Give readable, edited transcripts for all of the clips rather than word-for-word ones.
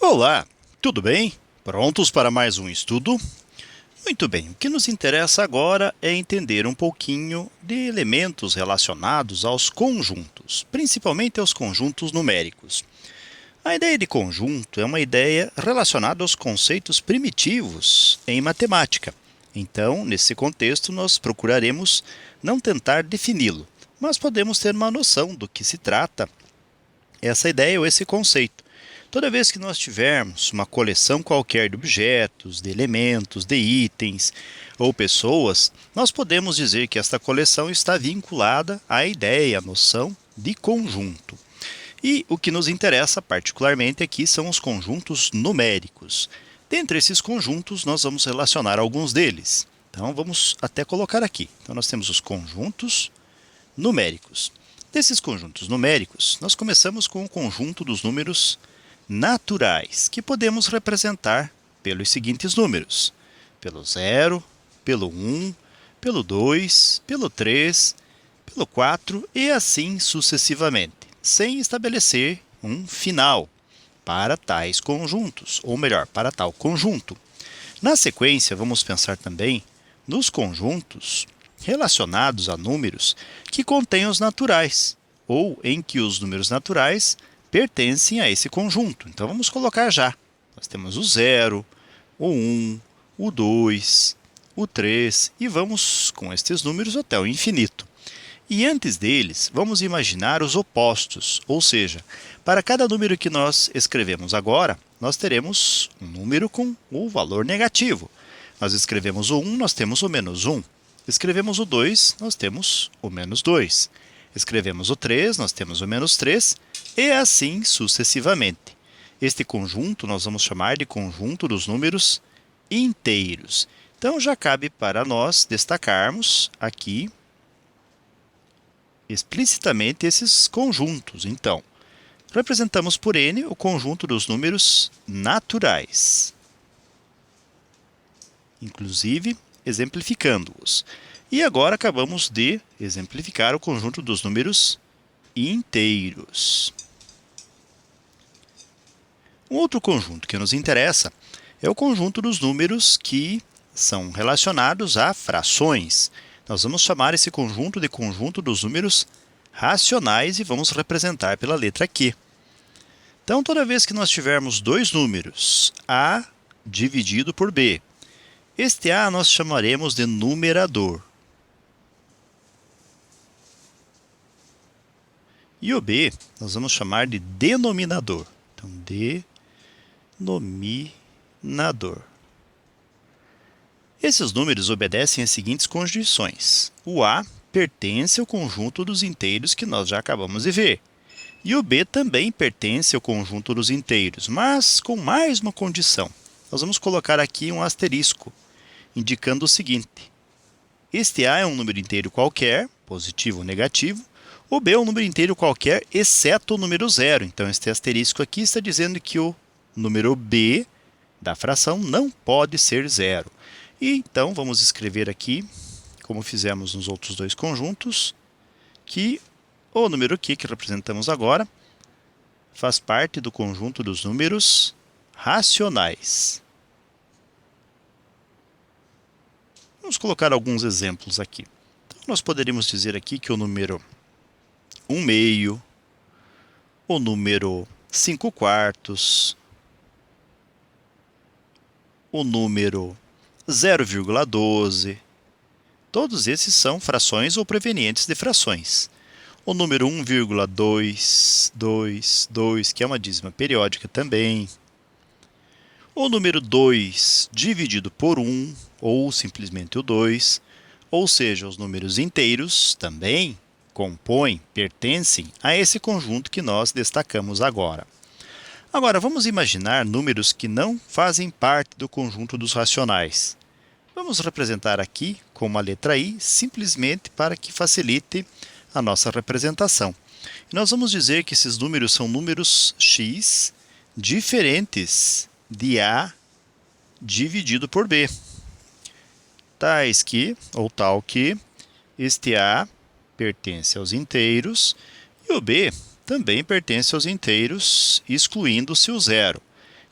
Olá, tudo bem? Prontos para mais um estudo? Muito bem, o que nos interessa agora é entender um pouquinho de elementos relacionados aos conjuntos, principalmente aos conjuntos numéricos. A ideia de conjunto é uma ideia relacionada aos conceitos primitivos em matemática. Então, nesse contexto, nós procuraremos não tentar defini-lo, mas podemos ter uma noção do que se trata essa ideia ou esse conceito. Toda vez que nós tivermos uma coleção qualquer de objetos, de elementos, de itens ou pessoas, nós podemos dizer que esta coleção está vinculada à ideia, à noção de conjunto. E o que nos interessa particularmente aqui são os conjuntos numéricos. Dentre esses conjuntos, nós vamos relacionar alguns deles. Então, vamos até colocar aqui. Então, nós temos os conjuntos numéricos. Desses conjuntos numéricos, nós começamos com o conjunto dos números naturais, que podemos representar pelos seguintes números: pelo 0, pelo 1, pelo 2, pelo 3, pelo 4 e assim sucessivamente, sem estabelecer um final para tais conjuntos, ou melhor, para tal conjunto. Na sequência, vamos pensar também nos conjuntos relacionados a números que contêm os naturais, ou em que os números naturais pertencem a esse conjunto. Então, vamos colocar já. Nós temos o 0, o 1, o 2, o 3 e vamos com estes números até o infinito. E antes deles, vamos imaginar os opostos, ou seja, para cada número que nós escrevemos agora, nós teremos um número com o valor negativo. Nós escrevemos o 1, nós temos o menos 1. Escrevemos o 2, nós temos o menos 2. Escrevemos o 3, nós temos o menos 3, e assim sucessivamente. Este conjunto nós vamos chamar de conjunto dos números inteiros. Então, já cabe para nós destacarmos aqui explicitamente esses conjuntos. Então, representamos por n o conjunto dos números naturais, inclusive exemplificando-os. E agora acabamos de exemplificar o conjunto dos números inteiros. Um outro conjunto que nos interessa é o conjunto dos números que são relacionados a frações. Nós vamos chamar esse conjunto de conjunto dos números racionais e vamos representar pela letra Q. Então, toda vez que nós tivermos dois números, A dividido por B, este A nós chamaremos de numerador. E o B nós vamos chamar de denominador. Então, denominador. Esses números obedecem às seguintes condições. O A pertence ao conjunto dos inteiros que nós já acabamos de ver. E o B também pertence ao conjunto dos inteiros, mas com mais uma condição. Nós vamos colocar aqui um asterisco, indicando o seguinte: este A é um número inteiro qualquer, positivo ou negativo, o B é um número inteiro qualquer, exceto o número 0. Então, este asterisco aqui está dizendo que o número B da fração não pode ser 0. E então, vamos escrever aqui, como fizemos nos outros dois conjuntos, que o número Q, que representamos agora, faz parte do conjunto dos números racionais. Vamos colocar alguns exemplos aqui. Então, nós poderíamos dizer aqui que o número 1/2, o número 5/4, o número 0,12, todos esses são frações ou provenientes de frações. O número 1,222, que é uma dízima periódica também. O número 2 dividido por 1, ou simplesmente o 2, ou seja, os números inteiros também compõem, pertencem a esse conjunto que nós destacamos agora. Agora, vamos imaginar números que não fazem parte do conjunto dos racionais. Vamos representar aqui com uma letra I, simplesmente para que facilite a nossa representação. E nós vamos dizer que esses números são números x diferentes de A dividido por B. Tais que, ou tal que, este A pertence aos inteiros e o B também pertence aos inteiros, excluindo-se o 0.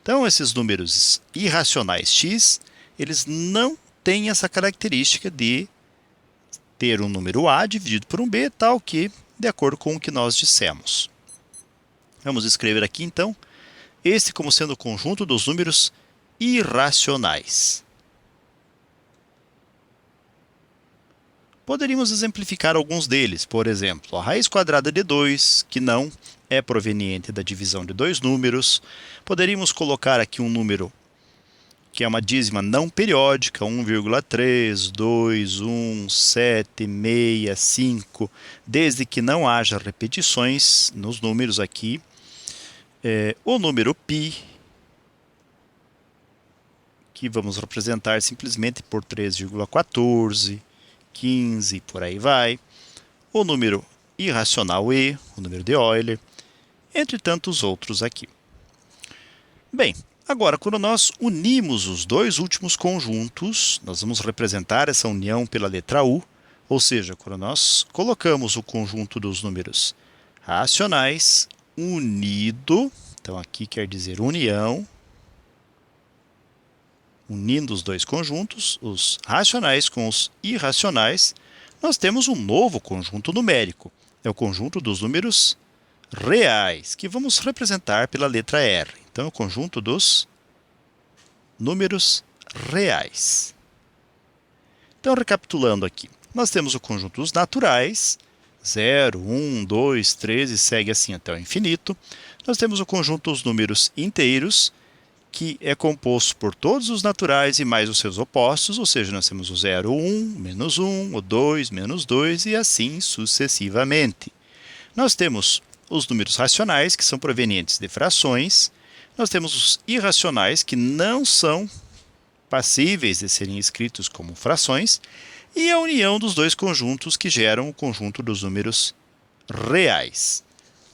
Então, esses números irracionais x, eles não têm essa característica de ter um número a dividido por um b, tal que, de acordo com o que nós dissemos. Vamos escrever aqui, então, este como sendo o conjunto dos números irracionais. Poderíamos exemplificar alguns deles, por exemplo, a raiz quadrada de 2, que não é proveniente da divisão de dois números. Poderíamos colocar aqui um número que é uma dízima não periódica, 1,3, 2, 1, 7, 6, 5, desde que não haja repetições nos números aqui. O número π, que vamos representar simplesmente por 3,14, 15, por aí vai. O número irracional e, o número de Euler, entre tantos outros aqui. Bem, agora, quando nós unimos os dois últimos conjuntos, nós vamos representar essa união pela letra U, ou seja, quando nós colocamos o conjunto dos números racionais unido, então aqui quer dizer união, unindo os dois conjuntos, os racionais com os irracionais, nós temos um novo conjunto numérico. É o conjunto dos números reais, que vamos representar pela letra R. Então, é o conjunto dos números reais. Então, recapitulando aqui, nós temos o conjunto dos naturais, 0, 1, 2, 3 e segue assim até o infinito. Nós temos o conjunto dos números inteiros, que é composto por todos os naturais e mais os seus opostos, ou seja, nós temos o 0, 1, menos 1, o 2, menos 2 e assim sucessivamente. Nós temos os números racionais, que são provenientes de frações. Nós temos os irracionais, que não são passíveis de serem escritos como frações. E a união dos dois conjuntos que geram o conjunto dos números reais.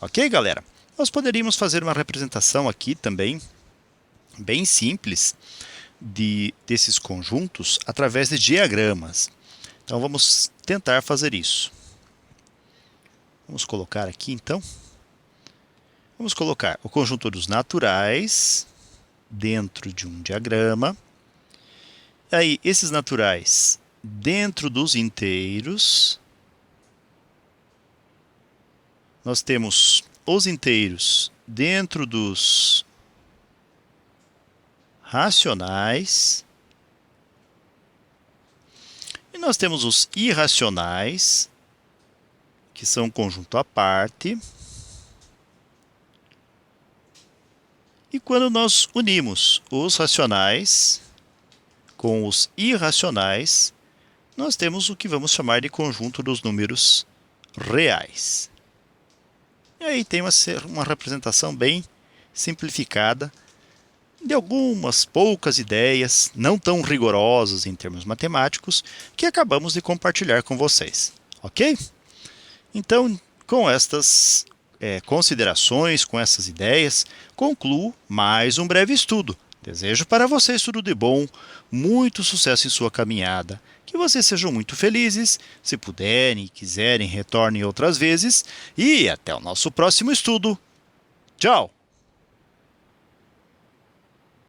Ok, galera? Nós poderíamos fazer uma representação aqui também, bem simples, desses conjuntos através de diagramas. Então, vamos tentar fazer isso. Vamos colocar aqui, então. Vamos colocar o conjunto dos naturais dentro de um diagrama. Aí, esses naturais dentro dos inteiros. Nós temos os inteiros dentro dos racionais. E nós temos os irracionais, que são um conjunto à parte. E quando nós unimos os racionais com os irracionais, nós temos o que vamos chamar de conjunto dos números reais. E aí tem uma representação bem simplificada de algumas poucas ideias, não tão rigorosas em termos matemáticos, que acabamos de compartilhar com vocês. Ok? Então, com estas considerações, com essas ideias, concluo mais um breve estudo. Desejo para vocês tudo de bom, muito sucesso em sua caminhada, que vocês sejam muito felizes, se puderem e quiserem, retornem outras vezes, e até o nosso próximo estudo. Tchau!